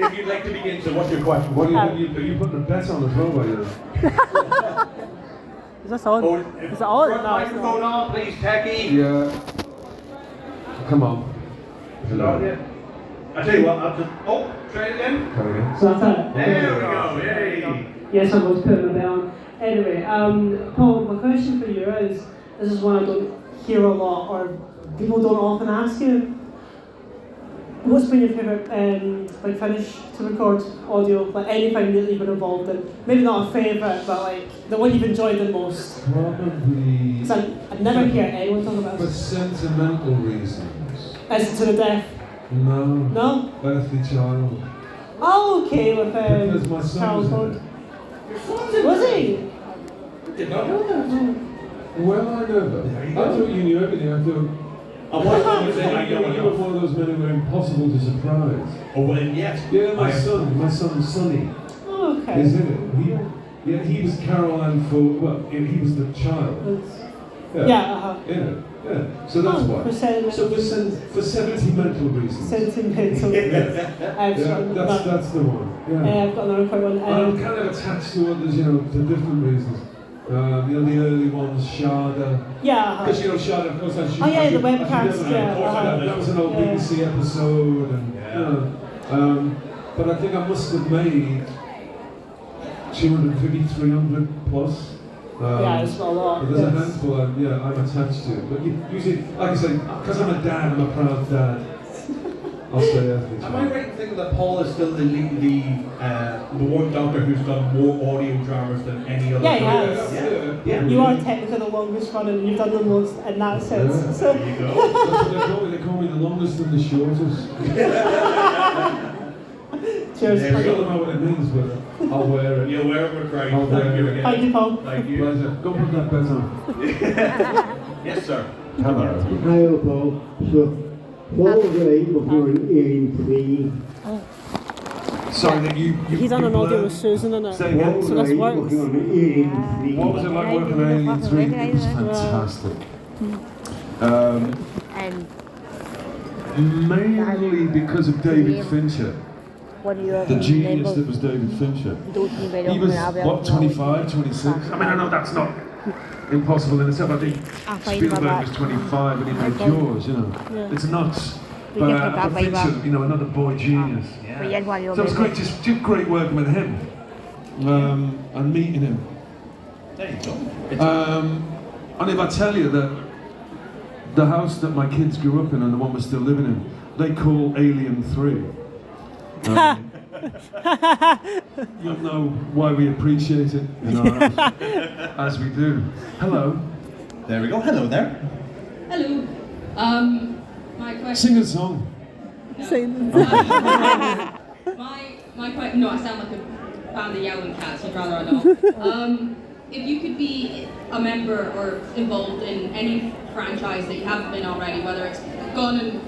if you'd like to begin, so what's your question? What are you putting a bet on as well, by you? Is this on? Oh, Is it on? front No, it's microphone not. on, please, techie. Yeah. Come on. Is it on yet? I tell you what, I'll just. Oh, try it again. Come again. So that's it. There we go. Yay. Yes, I was putting it down. Anyway, Paul, my question for you is, this is one I don't hear a lot, or people don't often ask you. What's been your favourite like finish to record audio? Like anything that you've been involved in? Maybe not a favourite, but like the one you've enjoyed the most. Probably. Because I never hear anyone talk about For it. sentimental reasons. Is it to the death? No. No? Earthly Child. Oh, okay, with Because my son Charles was in Ford. it. Was he? Did not know that. Well, I know that. There you I go. thought you knew everything. I thought. And what I was saying, I You know were one of those men who were impossible to surprise. Oh, well, yes. Yeah, I am- my son Sonny, Oh, okay. is in it. He was Caroline Ford. Well, he was the child. Yeah, In it. Yeah. So that's why. For sentimental. So for sentimental reasons. Sentimental. Yeah, that's the one. Yeah. I've got another quick one. I'm kind of attached to others, for different reasons. The early ones, Sharda. Yeah. Because Sharda, of course, I should. Oh, yeah, the I should webcast, never know. yeah. Of course, I know. That was an old Yeah. BBC episode, and but I think I must have made 250, 300 plus. Yeah, it's not a lot. But there's a Yes. handful I'm attached to. But usually, like I say, because I'm a dad, I'm a proud dad. I'll stay earthly. Am I right in thinking that Paul is still the one doctor who's done more audio dramas than any other? Yeah, he doctor? has. Yeah. You are technically the longest running, and you've done the most in that sense. Yeah. So, There you go. That's what they call me. They call me the longest and the shortest. cheers. There I we don't know what it means, but I'll wear it. You'll wear it with pride. I'll Thank wear you it. again. Thank you, Paul. Thank you. Pleasure. Go put that bet on. Yes, sir. Hello. Hi, Paul. So, what was it like before in 83? Sorry that you He's on an audio with Susan in it. Say again. What was So it this like works. working on Alien 3? What was it like working on Alien 3? It was fantastic. Mainly because of David Fincher. The genius that was David Fincher. He was, what, 25, 26? I mean, I know that's not impossible in itself. I think Spielberg was 25 and he made Jaws, It's nuts. But Fincher, another boy genius. So it was great, just great working with him. And meeting him. There you go. And if I tell you that the house that my kids grew up in and the one we're still living in, they call Alien 3. You'll know why we appreciate it, as we do. Hello. There we go. Hello there. Hello. My question. Sing a song. My question. No, I sound like a band of yowling cats. You'd rather I don't. If you could be a member or involved in any franchise that you haven't been already, whether it's gone in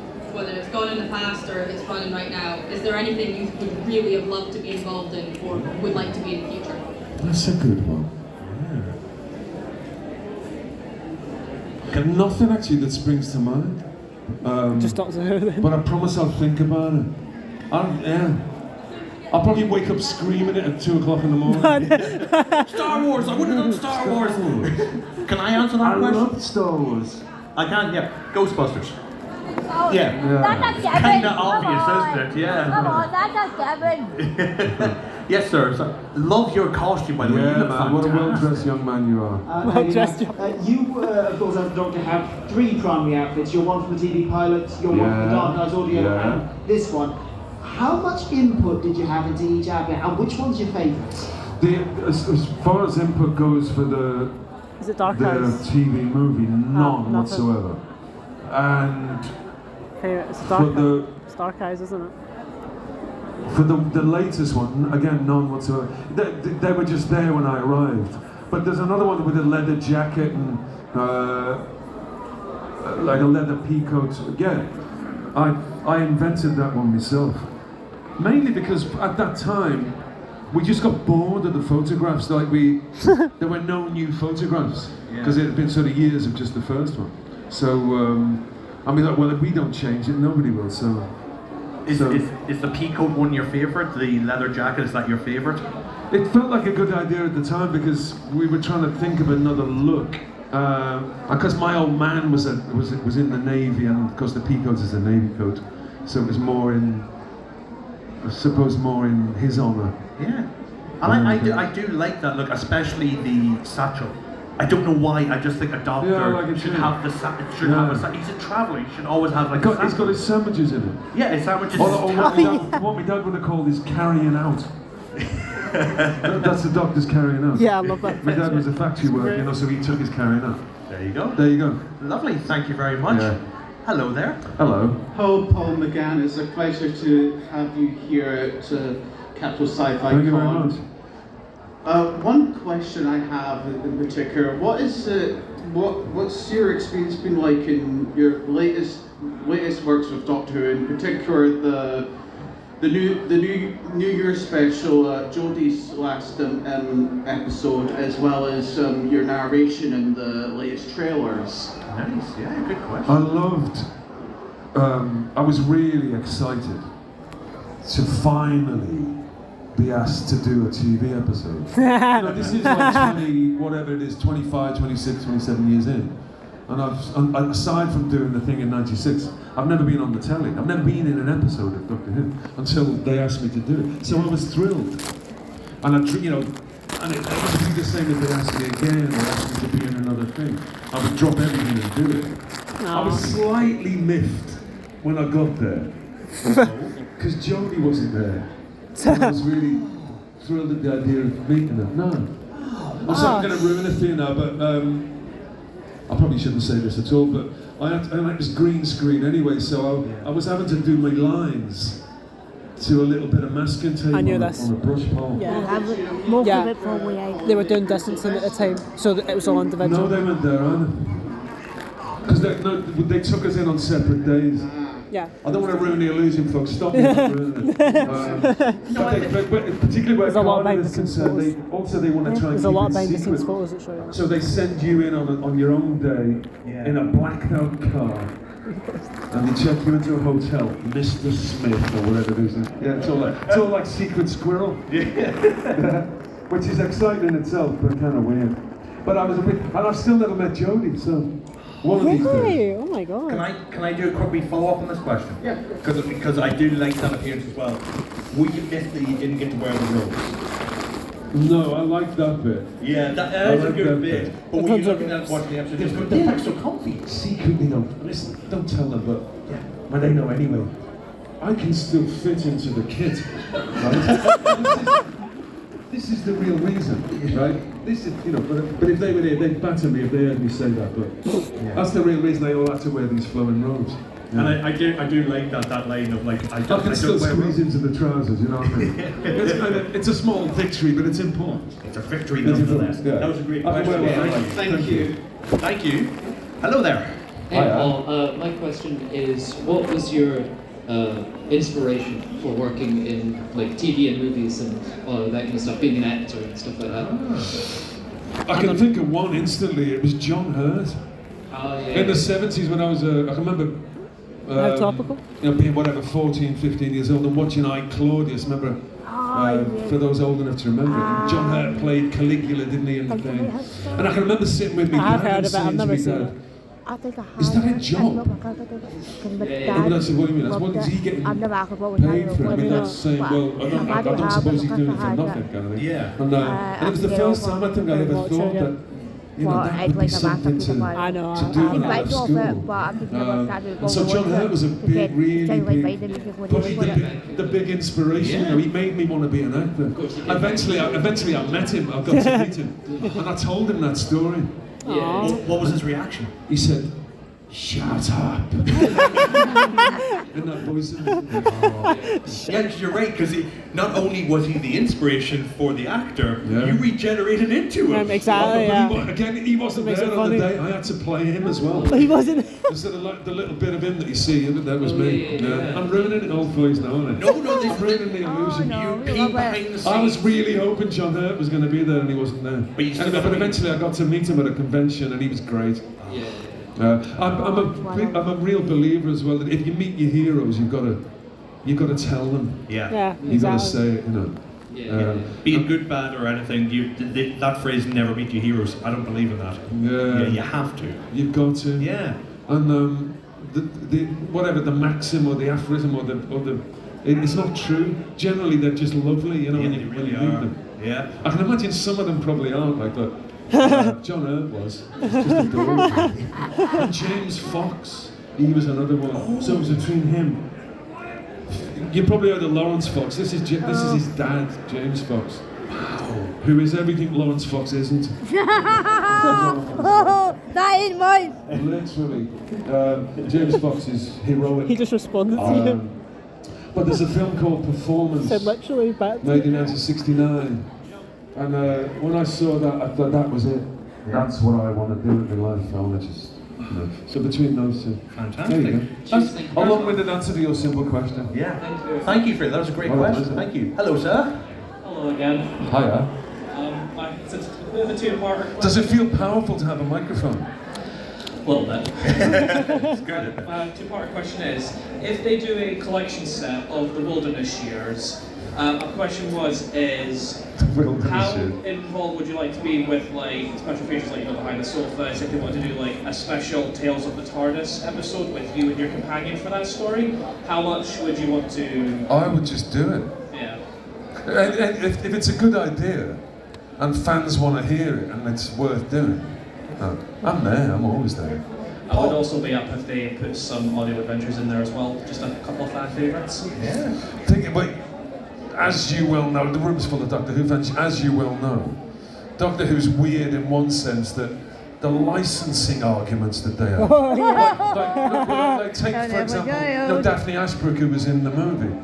the past or it's running right now, is there anything you would really have loved to be involved in or would like to be in the future? That's a good one. Nothing actually that springs to mind. Just Doctor Who then. But I promise I'll think about it. I'll probably wake up screaming it at 2 o'clock in the morning. Star Wars. I would have done Star Wars. Can I answer that I question? love Star Wars. I can. Yeah. Ghostbusters. Oh, Yeah. That's a given. Kinda Come obvious, on. isn't it? Yeah. Come on, that's a given. Yes, sir. So, love your costume, by the way. You Yeah, look man, what a fantastic. well-dressed young man you are. Well dressed, You, of course, as a doctor, have 3 primary outfits. You're one for the TV pilot, you're one for the Dark Knight audio, Yeah. and this one. How much input did you have into each outfit, and which one's your favourite? As far as input goes for the Is it Dark the Eyes? TV movie, none nothing. whatsoever. And Favourite? It's for the It's Dark Eyes, isn't it? for the latest one, again, none whatsoever. They were just there when I arrived. But there's another one with a leather jacket and like a leather peacoat. Again, I invented that one myself. Mainly because at that time, we just got bored of the photographs. There were no new photographs because it had been sort of years of just the first one. So, I mean, well, if we don't change it, nobody will. So, Is the pea coat one your favourite? The leather jacket, is that your favourite? It felt like a good idea at the time because we were trying to think of another look. Because my old man was in the Navy, and of course the pea coat is a Navy coat, so it was more in, I suppose, more in his honour. Yeah, and I do like that look, especially the satchel. I don't know why. I just think a doctor should have the satchel. He's a traveller. He should always have like. He's got his sandwiches in it. Yeah, his sandwiches. Or what my dad would have called his carrying out. That's the doctor's carrying out. Yeah, I love that. My dad was a factory worker, you know, so he took his carrying out. There you go. There you go. Lovely. Thank you very much. Yeah. Hello there. Hello. Hello, Paul McGann. It's a pleasure to have you here at Capital Sci-Fi Con. Thank you very much. One question I have in particular: what's your experience been like in your latest works with Doctor Who? In particular, the New Year special, Jodie's last episode, as well as your narration in the latest trailers. Nice. Yeah, good question. I loved. I was really excited to finally be asked to do a TV episode. This is like 20, whatever it is, 25, 26, 27 years in. And aside from doing the thing in '96, I've never been on the telly. I've never been in an episode of Doctor Who until they asked me to do it. So I was thrilled. And and it would be the same if they asked me again or asked me to be in another thing. I would drop everything and do it. Aww. I was slightly miffed when I got there. Because Jodie wasn't there. And I was really thrilled at the idea of meeting her. No. Also, I'm going to ruin it for you now, but I probably shouldn't say this at all, but I had this green screen anyway, so I was having to do my lines to a little bit of masking tape on a brush pole. Yeah. They were doing distancing at the time, so that it was all individual. No, they weren't there either. Because they took us in on separate days. Yeah. I don't want to ruin the illusion, folks. Stop me from ruining it. Particularly where Cardiff is concerned, they want to try and keep There's a lot of it behind-the-scenes secret. photos that show you. So they send you in on your own day in a blacked out car, and they check you into a hotel, Mr. Smith or whatever it is. Yeah, it's all like Secret Squirrel. Yeah. Which is exciting in itself, but kind of weird. But and I've still never met Jodie, so. One of these days. Oh my god. Can I do a quick follow-up on this question? Yeah. Because I do like that appearance as well. Were you missed that you didn't get to wear the robes? No, I like that bit. Yeah, that is a good bit. But when you're looking at watching the episode, they're like so comfy. Secretly don't tell them, but well, they know anyway. I can still fit into the kit, right? This is the real reason, right? This is, but if they were there, they'd batter me if they heard me say that. But that's the real reason they all had to wear these flowing robes. Yeah. And I do like that line of like I can still squeeze into the trousers, you know what I mean? It's a small victory, but it's important. It's a victory nonetheless. Yeah. That was a great question. Thank you. Thank you. Hello there. Hey Paul, my question is, what was your inspiration for working in like TV and movies and all that kind of stuff, being an actor and stuff like that? I can think of one instantly. It was John Hurt. In the 70s when I was, I can remember topical? Being whatever, 14, 15 years old and watching I, Claudius, remember? For those old enough to remember it. John Hurt played Caligula, didn't he, in the thing? And I can remember sitting with me dad and saying to me, Dad, is that a job? And I said, what do you mean? What is he getting paid for it? I mean, that's saying, well, I don't suppose he's doing it for nothing, kind of thing. Yeah. And it was the first time I think I ever thought that, that would be something to do when I left school. And so John Hurt was a really big, probably the big inspiration. He made me want to be an actor. Eventually I met him, I got to meet him, and I told him that story. Yeah. What was his reaction? He said, "Shut up." In that voice. Yeah, because you're right. Because not only was he the inspiration for the actor, you regenerated into him. Exactly. Again, he wasn't there on the day. I had to play him as well. He wasn't. Instead of the little bit of him that you see, that was me. Yeah. I'm ruining it all for you now, aren't I? No, I'm ruining the illusion. You peek behind the scenes. I was really hoping John Hurt was going to be there, and he wasn't there. But eventually, I got to meet him at a convention, and he was great. I'm a real believer as well that if you meet your heroes, you've got to you got to tell them. Yeah, You got to exactly. say it, you know. Be it good, bad, or anything, that phrase "never meet your heroes." I don't believe in that. Yeah, you have to. You've got to. Yeah. And the whatever the maxim or the aphorism or the it's not true. Generally, they're just lovely, you know, when you read them. Yeah. I can imagine some of them probably aren't like that. John Hurt was. It's just adorable. And James Fox, he was another one. Oh. So it was between him. You probably heard of Lawrence Fox. This is his dad, James Fox. Wow. Who is everything Lawrence Fox isn't. That ain't mine. Literally. James Fox is heroic. He just responded to you. But there's a film called Performance. Said literally, but made in 1969. And when I saw that, I thought that was it. That's what I want to do in my life. I want to just, you know. So between those two. Fantastic. There you go. That's a long-winded answer to your simple question. Yeah. Thank you for that. Was a great question. Thank you. Hello, sir. Hello again. Hiya. It's a bit of a two-parter. Does it feel powerful to have a microphone? A little bit. It's good. Two-part question is, if they do a collection set of the wilderness years, a question is how involved would you like to be with like special features like behind the sofa? If they want to do like a special Tales of the TARDIS episode with you and your companion for that story, how much would you want to? I would just do it. Yeah. If it's a good idea, and fans want to hear it, and it's worth doing, I'm there. I'm always there. I would also be up if they put some audio adventures in there as well, just a couple of fan favourites. Yeah. As you well know, the room's full of Doctor Who fans. As you well know, Doctor Who's weird in one sense that the licensing arguments that they have. Like take for example, Daphne Ashbrook, who was in the movie.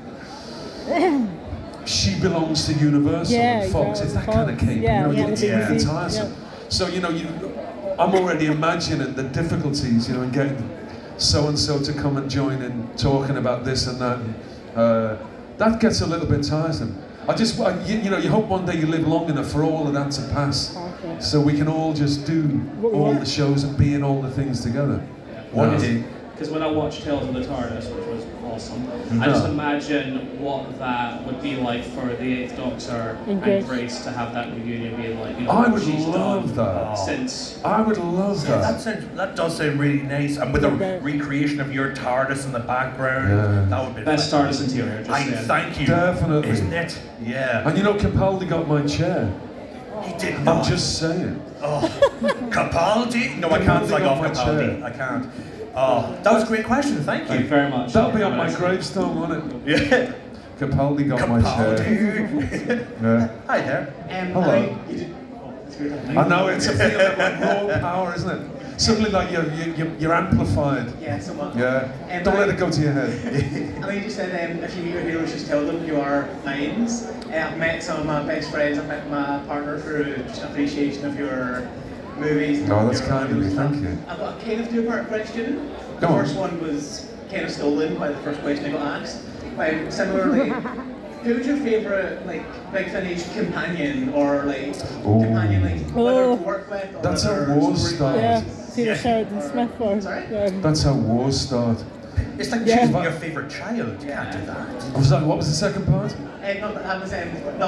She belongs to Universal and Fox. It's that kind of cake. It's really tiresome. So I'm already imagining the difficulties, in getting so and so to come and join in, talking about this and that. That gets a little bit tiresome. You hope one day you live long enough for all of that to pass, so we can all just do all the shows and be in all the things together. One day. Because when I watched Tales of the TARDIS, which was awesome, I just imagine what that would be like for the 8th Doctor and Grace to have that reunion being like, I would love that. I would love that. That does sound really nice, and with a recreation of your TARDIS in the background, that would be best TARDIS interior. Thank you. Definitely, isn't it? Yeah. And Capaldi got my chair. He did not. I'm just saying. Oh, Capaldi? No, I can't flag off Capaldi. I can't. Oh, that was a great question. Thank you. Thank you very much. That'll be on my gravestone, won't it? Yeah. Capaldi got my chair. Yeah. Hi there. Hello. I know it's a feeling like raw power, isn't it? Suddenly, like you're amplified. Yeah, somewhat. Yeah. Don't let it go to your head. I know you just said if you meet your heroes, just tell them you are mines. I've met some of my best friends. I've met my partner through just appreciation of your movies. Oh, that's kind of you. Thank you. I've got a kind of two-part question. The Go on. first one was kind of stolen by the first question I got asked. Similarly, who's your favourite Big Finish companion or companion whether to work with or that's whether how wars start. Yeah, Tina Sheridan Smith or That's how wars start. It's like choosing your favourite child. You can't do that. What was the second part? No, that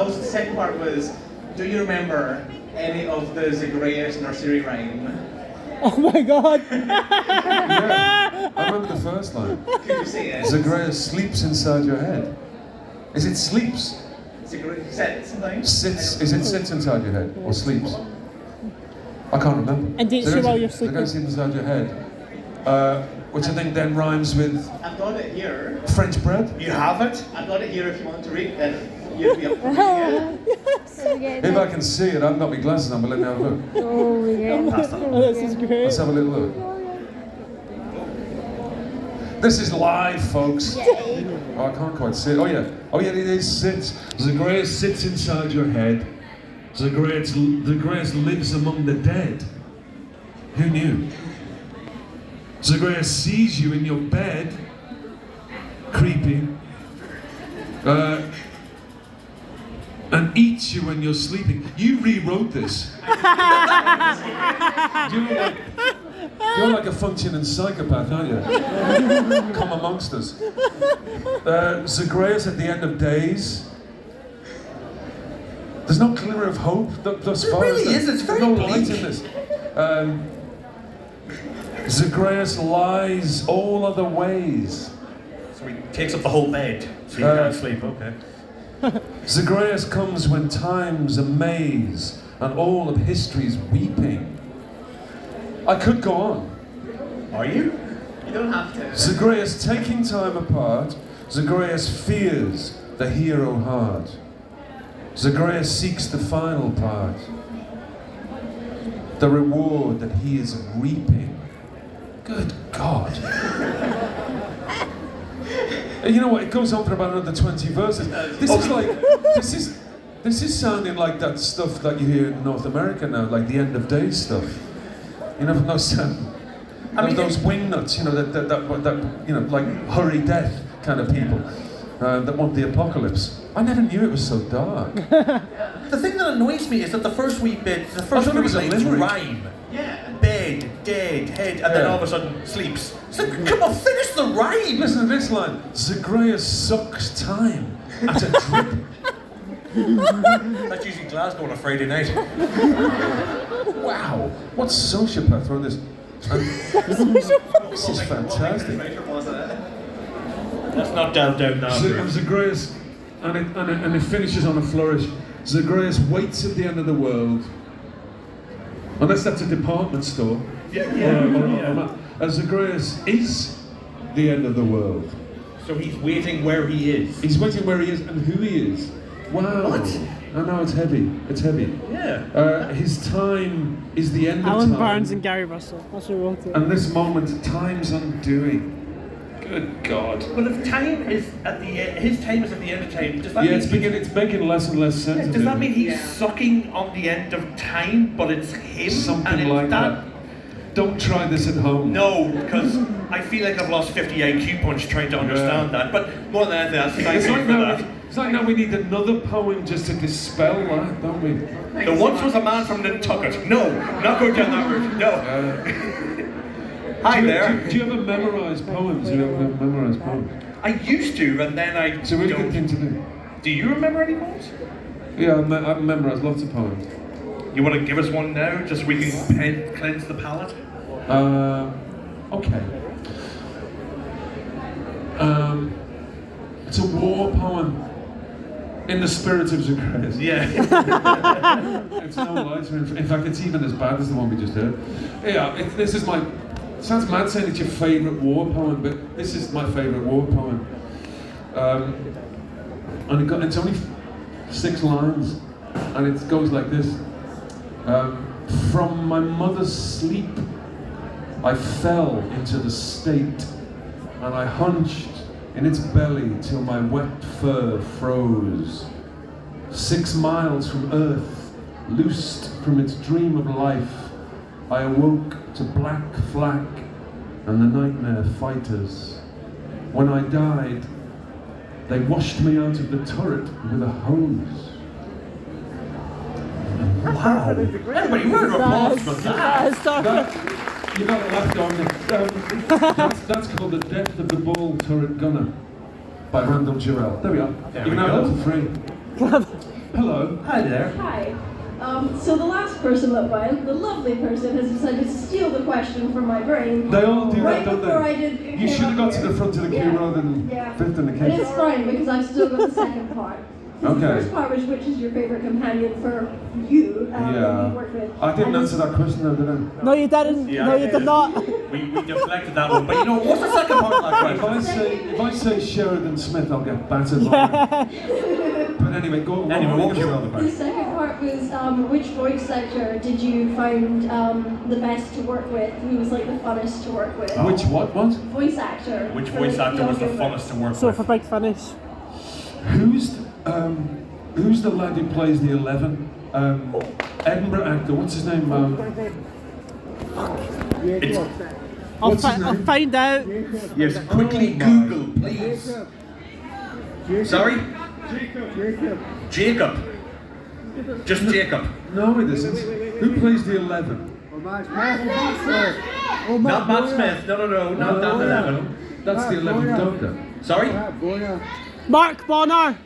was the second part was, do you remember any of the Zagreus nursery rhyme? Oh my god! Yeah, I remember the first line. Could you say it? Zagreus sleeps inside your head. Is it sleeps? Zagreus sits sometimes? Sits. Is it sits inside your head or sleeps? I can't remember. And dates you while you're sleeping. Zagreus sleeps inside your head. Which I think then rhymes with... I've got it here. French bread? You have it? I've got it here if you want to read it. You'd be up for reading it. If I can see it, I've got my glasses on, but let me have a look. Oh, yeah. This is great. Let's have a little look. This is live, folks. Oh, I can't quite see it. Oh yeah, it is sits. Zagreus sits inside your head. Zagreus lives among the dead. Who knew? Zagreus sees you in your bed. Creepy. And eats you when you're sleeping. You rewrote this. You're like a functioning psychopath, aren't you? Come amongst us. Zagreus at the end of days. There's no glimmer of hope thus far. There really is. It's very no bleak. light in this. Zagreus lies all other ways. So he takes up the whole bed, so you can't sleep. Okay. Zagreus comes when time's a maze and all of history's weeping. I could go on. Are you? You don't have to. Zagreus taking time apart. Zagreus fears the hero hard. Zagreus seeks the final part. The reward that he is reaping. Good God. You know what, it goes on for about another 20 verses. This is sounding like that stuff that you hear in North America now, like the end of days stuff. You know, from those, those wingnuts, you know, that you know, like hurry death kind of people that want the apocalypse. I never knew it was so dark. The thing that annoys me is that the first wee bit, the first three lines rhyme. Yeah. Bed, dead, head, and then all of a sudden sleeps. It's like, come on, finish the rhyme! Listen to this line. Zagreus sucks time at a drip. That's usually Glasgow on a Friday night. Wow, what sociopath wrote this? This is fantastic. Let's not delve down that. Zagreus, and it finishes on a flourish. Zagreus waits at the end of the world. Unless that's a department store. Zagreus is the end of the world. So he's waiting where he is. He's waiting where he is and who he is. Wow. What? I know, it's heavy. It's heavy. Yeah. His time is the end of time. Alan Barnes and Gary Russell. That's who wrote it. And this moment, time's undoing. Good God. But if time is at the end, his time is at the end of time, does that mean it's making less and less sense. does that mean he's sucking on the end of time, but it's him? Something like that. Don't try this at home. No, because I feel like I've lost 50 IQ points trying to understand that. But more than anything else, thank you for that. It's like now we need another poem just to dispel that, don't we? There once was a man from Nantucket. No, not go down that route. No. Hi there. Do you ever memorise poems? I used to, and then I It's a really good thing to do. Do you remember any poems? Yeah, I've memorised lots of poems. You want to give us one now, just so we can cleanse the palate? Okay. It's a war poem in the spirit of Zagreus. Yeah. It's no lighter. In fact, it's even as bad as the one we just heard. Yeah, this is my... It sounds mad saying it's your favourite war poem, but this is my favourite war poem. And it's only 6 lines, and it goes like this. From my mother's sleep, I fell into the state, and I hunched in its belly till my wet fur froze. 6 miles from earth, loosed from its dream of life, I awoke to black flak and the nightmare fighters. When I died, they washed me out of the turret with a hose. Wow. Everybody, round of applause for that. You got it left on me. That's called The Death of the Bull Turret Gunner by Randall Jarrell. There we are. There you we can have go. that for free. Hello. Hi there. Hi. So the last person that went, the lovely person, has decided to steal the question from my brain. They all do right that, don't before they? I did. You should have got to the front of the queue rather than fifth in the But queue. it's fine because I've still got the second part. Okay. The first part was which is your favourite companion for you that you worked with. I didn't answer that question though, did I? No, you didn't. Yeah, No, you did not. We deflected that one, but you know, what's the second part of that question? If I say Sheridan Smith, I'll get battered. But anyway, go on. Anyway, what was your other The question? second part was which voice actor did you find the best to work with? Who was like the funnest to work with? Which what? Voice actor. Which for, voice like, actor was the audiobook. funnest to work So with? for big finish. Who's the lad who plays the 11? Edinburgh actor. What's his name? I'll find out. Yes, quickly Google, please. Sorry? Jacob. Just Jacob. No, it isn't. Who plays the 11? Not Matt Smith. No, not that 11. That's the 11th Doctor. Sorry? Mark Bonner.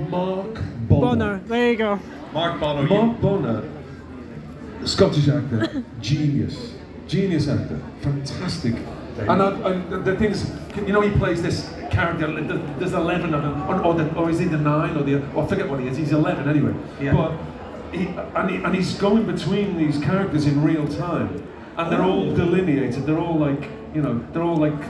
Mark Bonner. There you go. Mark Bonner. Mark Bonner, Scottish actor, genius actor, fantastic. And the things, you know, he plays this character. There's 11 of them, or is he the 9 or I forget what he is. He's 11 anyway. Yeah. But he's going between these characters in real time, and they're all delineated. They're all like, you know, they're all like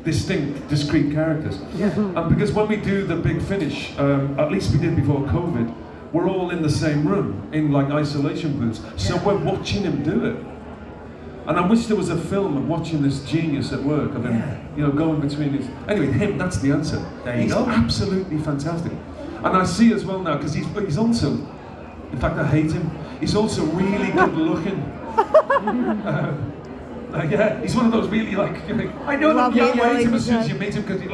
discrete characters. Yeah. And because when we do the big finish, at least we did before COVID, we're all in the same room in like isolation booths. So we're watching him do it. And I wish there was a film of watching this genius at work, of him, you know, going between his. Anyway, him, that's the answer. There you he's go. Absolutely fantastic. And I see as well now, because he's also, in fact, I hate him, he's also really good looking. Yeah, he's one of those really like I know that you hate him as soon as you meet him because he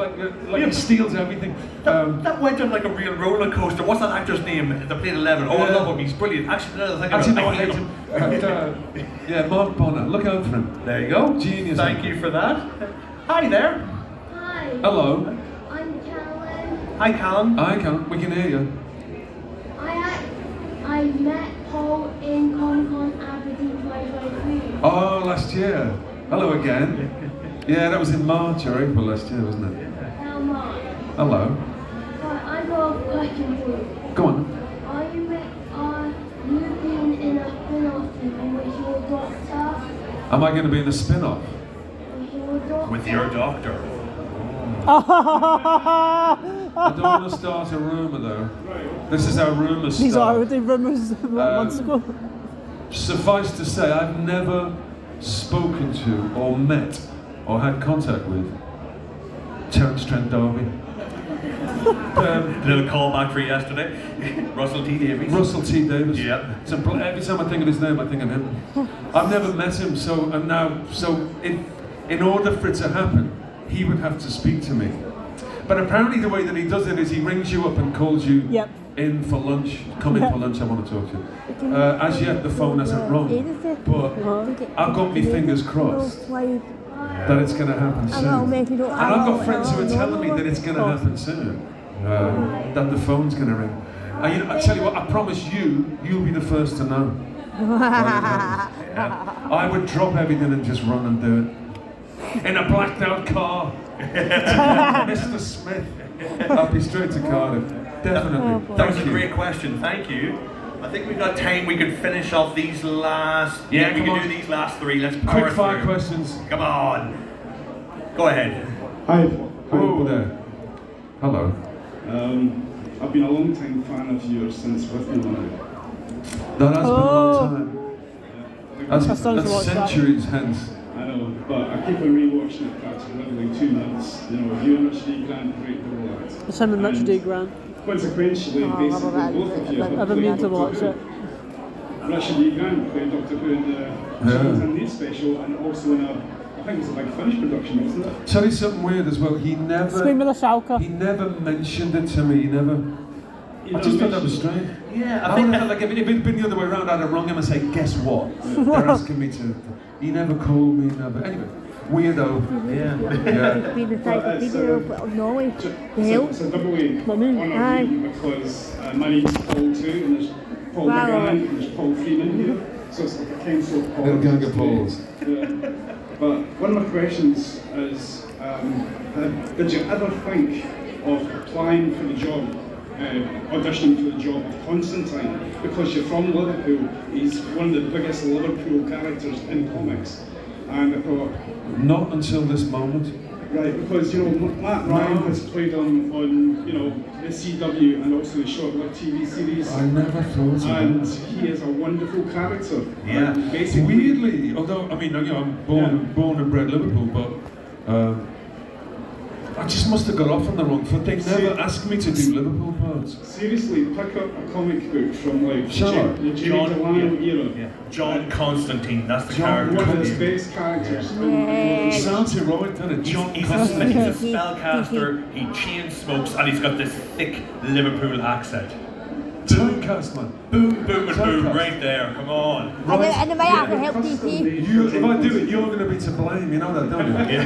steals everything. That went on like a real roller coaster. What's that actor's name that played 11? Oh, I love him. He's brilliant. Actually, I hate him. Yeah, Mark Bonner. Look out for him. There you go. Genius. Thank you for that. Hi there. Hi. Hello. I'm Callum. Hi, Callum. Hi, Callum. We can hear you. I met Paul in Comic-Con Aberdeen 2023. Oh, last year. Hello again. Yeah, that was in March or April last year, wasn't it? Mark. Hello. I got a question for you. Go on. Are you being in a spin-off film with your doctor? Am I going to be in a spin-off? With your doctor. I don't want to start a rumour though. This is how rumours start. These are already rumours months ago. Suffice to say, I've never spoken to or met or had contact with Terence Trent D'Arby. A little callback for yesterday. Russell T Davies. Russell T Davies. Yeah. So every time I think of his name, I think of him. I've never met him, so in order for it to happen, he would have to speak to me. But apparently the way that he does it is he rings you up and calls you in for lunch. Come in for lunch, I want to talk to you. As yet the phone hasn't rung, but I've got my fingers crossed that it's going to happen soon. And I've got friends who are telling me that it's going to happen soon. That the phone's going to ring. I tell you what, I promise you'll be the first to know. I would drop everything and just run and do it. In a blacked out car. Mr. Smith. I'll be straight to Cardiff. Definitely. That was a great question, thank you. I think we've got time, we could finish off these last... we can do these last three, let's power Quick fire through. questions. Come on. Go ahead. Hi. Hello there. Hello. I've been a long time fan of yours since With Me Now. That has been a long time. That's centuries hence. I know, but I keep on rewatching it practically every 2 months. You know, you and Richard E. Grant, great double act. It's him and Richard E. Grant. Consequentially, basically, both of you I've been meaning to watch it. Richard E. Grant played Doctor Who in the Jonathan Leeds special, and also in I think it was a Big Finish production, wasn't it? Tell you something weird as well. He never mentioned it to me. He never. I just thought that was strange. Yeah, I think like if it had been the other way around, I'd have rung him and say, "Guess what? They're asking me to." He never called me. Never. Anyway, weirdo. Yeah. Be the type of video of Norway. It's a double honour because my name's Paul too, and there's Paul McGann and there's Paul Freeman here, so it's like a council of Pauls. Little gang of Pauls. But one of my questions is, did you ever think of applying for the job, auditioning for the job of Constantine? Because you're from Liverpool, he's one of the biggest Liverpool characters in comics. And I thought... Not until this moment. Right, because, you know, Matt Ryan has played on, you know, the CW and also the short-lived TV series. I never thought of that. And he is a wonderful character. Yeah. Basically, weirdly, although, I mean, you know, I'm born and bred Liverpool, but I just must have got off on the wrong foot. They never asked me to do Liverpool parts. Seriously, pick up a comic book from like the Jamie John Delano era. Yeah. John Constantine, that's the John, character. one of his best characters. It sounds heroic, doesn't it? John He's a spellcaster, he chain smokes, and he's got this thick Liverpool accent. Typecast, man. Boom, boom, and boom, right there. Come on. And they might have to help DC. If I do it, you're going to be to blame. You know that, don't you?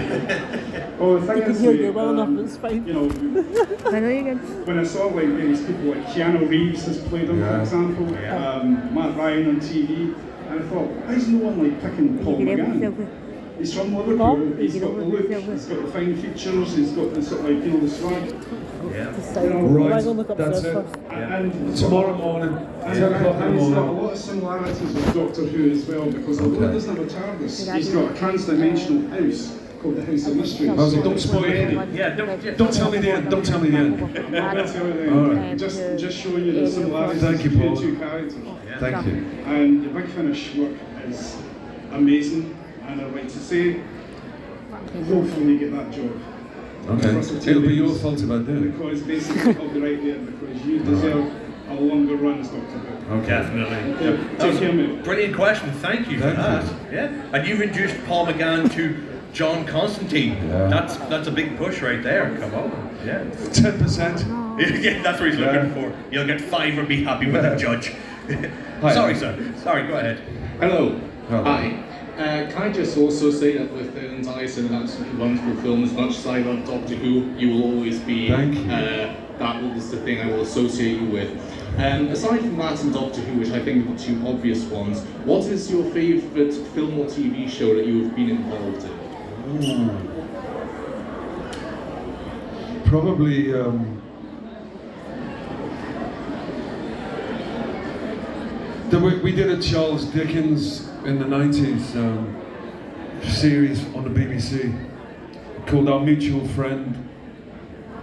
Well, the thing is, well enough, it's fine. you know, I know you can. when I saw like these people like Keanu Reeves has played him, for example, Matt Ryan on TV, and I thought, why is no one like picking Paul McGann? He's from Liverpool. He's got the look. He's got the fine features. He's got the sort of like the swag. Yeah. You know, right. That's it. And tomorrow morning, 10 o'clock in the and he's got a morning. lot of similarities with Doctor Who as well, because although he doesn't have a TARDIS, he's got a trans-dimensional house called the House of Mysteries. Don't spoil it. Yeah, don't tell me the end. Don't tell me the end. Right. Just showing you the similarities between the two characters. Thank you. And the Big Finish work is amazing, and I'd like to say, hopefully you get that job. Okay. It'll be your fault if I do. Because basically I'll be right there, because you deserve a longer run as Doctor Who. Okay. Definitely. Take care, mate. Brilliant question. Thank you for that. Yeah. And you've introduced Paul McGann to John Constantine. Yeah. That's a big push right there. Come on. Yeah. 10%. Yeah, that's what he's looking for. You'll get 5 or be happy with the judge. Sorry, sir. Sorry, go ahead. Hello. Hi. Can I just also say that with Villains Eyes an absolutely wonderful film, as much as I love Doctor Who, you will always be, that was the thing I will associate you with. Aside from that and Doctor Who, which I think are the two obvious ones, what is your favourite film or TV show that you have been involved in? Probably, we did a Charles Dickens in the 90s series on the BBC called Our Mutual Friend.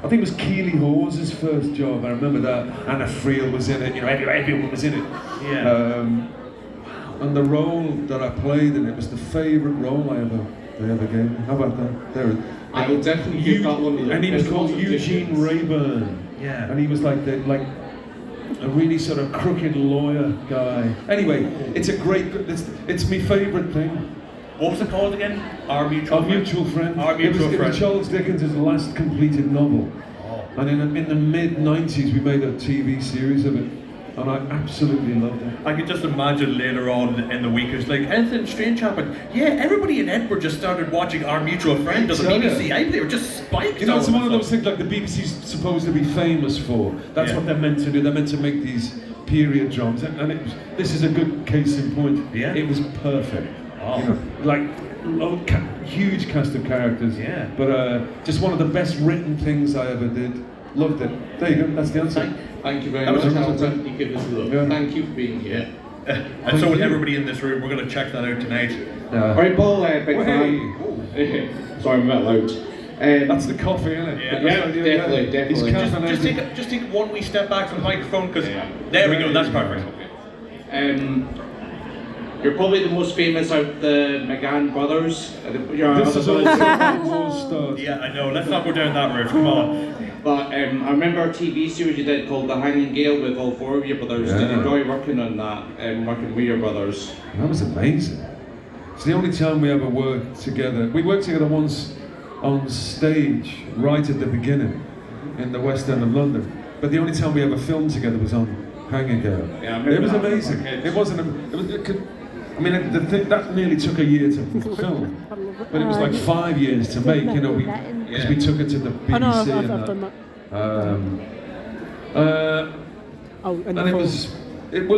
I think it was Keeley Hawes' first job, I remember that. Anna Friel was in it, everyone was in it. Yeah. And the role that I played in it was the favourite role they ever gave me. How about that? There. I will definitely give that one a look. And he was called Eugene Rayburn. Yeah. And he was like a really sort of crooked lawyer guy. Anyway, it's a great, it's my favourite thing. What was it called again? Our Mutual Friend? Our Mutual Friend. It was Charles Dickens' last completed novel. Oh. And in the mid-90s we made a TV series of it. And I absolutely loved it. I could just imagine later on in the week, it's like, anything strange happened. Yeah, everybody in Edinburgh just started watching Our Mutual Friend on the BBC. They were just spiked. You know, it's one of those things like the BBC's supposed to be famous for. That's what they're meant to do. They're meant to make these period dramas. And this is a good case in point. Yeah. It was perfect. Oh. You know, like, huge cast of characters. Yeah. But just one of the best written things I ever did. Loved it. There you go, that's the answer. Thank you very much. I'll definitely give this a look. Yeah. Thank you for being here. And so with everybody in this room, we're going to check that out tonight. Alright, Paul, big fan. Sorry, I'm a bit loud. That's the coffee, isn't it? Yeah, definitely. Just take one wee step back from the microphone, because there we go, that's perfect. You're probably the most famous out of the McGann brothers. This is all stars. Yeah, I know. Let's not go down that route. Come on. But I remember a TV series you did called The Hanging Gale with all 4 of your brothers. Yeah. Did you enjoy working on that, working with your brothers? That was amazing. It's the only time we ever worked together. We worked together once on stage, right at the beginning, in the West End of London. But the only time we ever filmed together was on Hanging Gale. Yeah, it was amazing. It wasn't. I mean, that nearly took a year to film, but it was like 5 years to make. You know, because we took it to the BBC. I've done that. And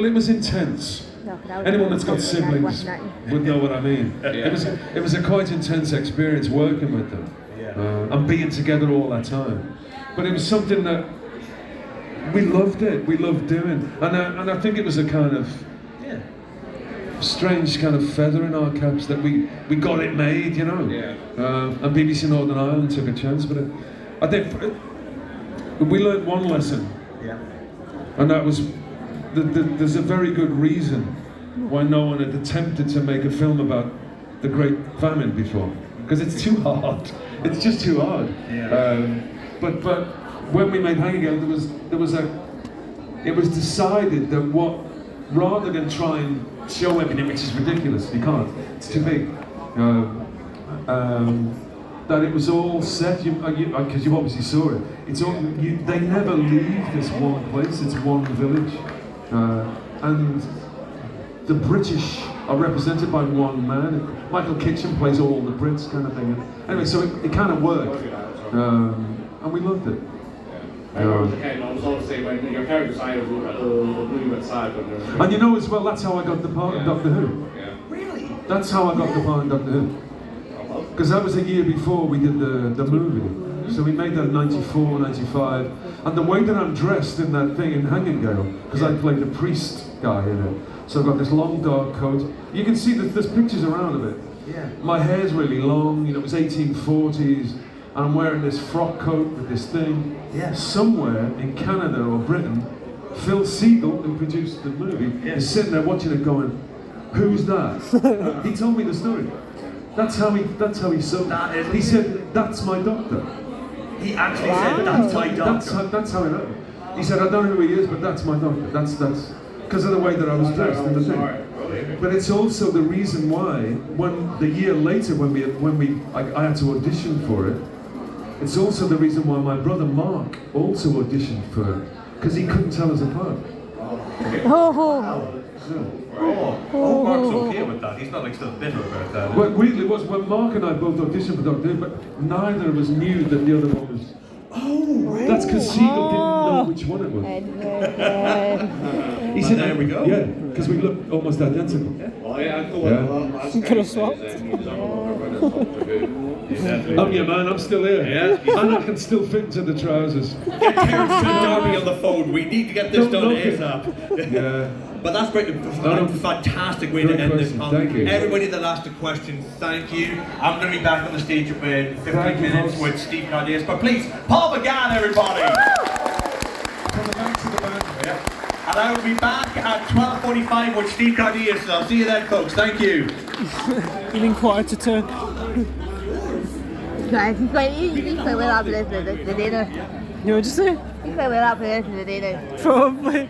it was intense. Anyone that's got siblings would know what I mean. It was a quite intense experience working with them and being together all that time. But it was something that we loved it. We loved doing, and I think it was a kind of strange kind of feather in our caps that we got it made, you know. Yeah. And BBC Northern Ireland took a chance, but I think we learned one lesson. Yeah. And that was there's a very good reason why no one had attempted to make a film about the Great Famine before, because it's too hard. It's just too hard. Yeah. But when we made Hanging Gale, it was decided that rather than try and show everything, which is ridiculous, you can't. It's too big. that it was all set, because you obviously saw it, it's all, they never leave this one place, it's one village. And the British are represented by one man. Michael Kitchen plays all the Brits kind of thing. Anyway, so it kind of worked. And we loved it. I was obviously when your character decided a little bit sad when and you know as well, that's how I got the part in Doctor Who. Yeah. Really? That's how I got the part in Doctor Who. Because that was a year before we did the movie. So we made that in 94, 95. And the way that I'm dressed in that thing in Hangingale, because I played the priest guy in it. So I've got this long dark coat. You can see that there's pictures around of it. Yeah. My hair's really long, it was 1840s. And I'm wearing this frock coat with this thing. Yeah. Somewhere in Canada or Britain, Phil Siegel, who produced the movie, is sitting there watching it going, who's that? He told me the story. That's how he saw it. He said, that's my doctor. He actually said, that's my doctor. That's how it happened. He said, I don't know who he is, but that's my doctor. That's because of the way that I was dressed in the thing. But it's also the reason why, when the year later, when I had to audition for it, it's also the reason why my brother Mark also auditioned for it, because he couldn't tell us apart. Mark's okay with that. He's not like still bitter about that. Well, weirdly, it was when Mark and I both auditioned for Doctor Who, but neither of us knew that the other one was. Oh, right. That's because Siegel didn't know which one it was. He said, there we go. Yeah, because we looked almost identical. Oh yeah, I thought You could have swapped. Oh yeah, man, I'm still here. Yeah. And I can still fit into the trousers. Get Terence and Darby on the phone. We need to get this done ASAP. Yeah. But that's great. Fantastic way to end this. Thank you. Everybody that asked a question, thank you. I'm going to be back on the stage in 15 minutes with Steve Cardias. But please, Paul McGann, everybody. Coming back to the band. Yeah. And I will be back at 12:45 with Steve Cardias. I'll see you then, folks. Thank you. Feeling quarter to two. Guys, he's quite well up for this the day now. You know what you say? He's quite well up for this the day now. Probably.